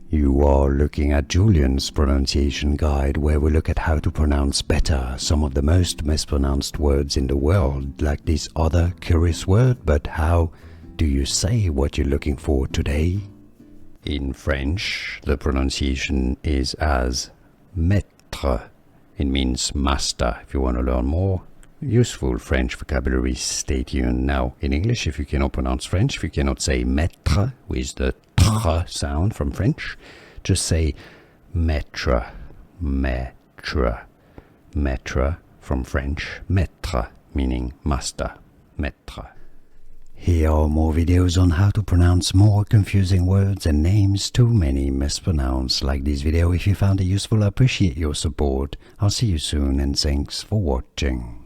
You are looking at Julian's pronunciation guide, where we look at how to pronounce better some of the most mispronounced words in the world, like this other curious word. But how do you say what you're looking for today? In French, the pronunciation is as Maitre. It means master. If you want to learn more useful French vocabulary, stay tuned. Now, in English, if you cannot pronounce French, if you cannot say Maitre with the tr sound from French, just say Maitre, Maitre, Maitre from French, Maitre, meaning master, Maitre. Here are more videos on how to pronounce more confusing words and names too many mispronounced. Like this video if you found it useful. I appreciate your support. I'll see you soon and thanks for watching.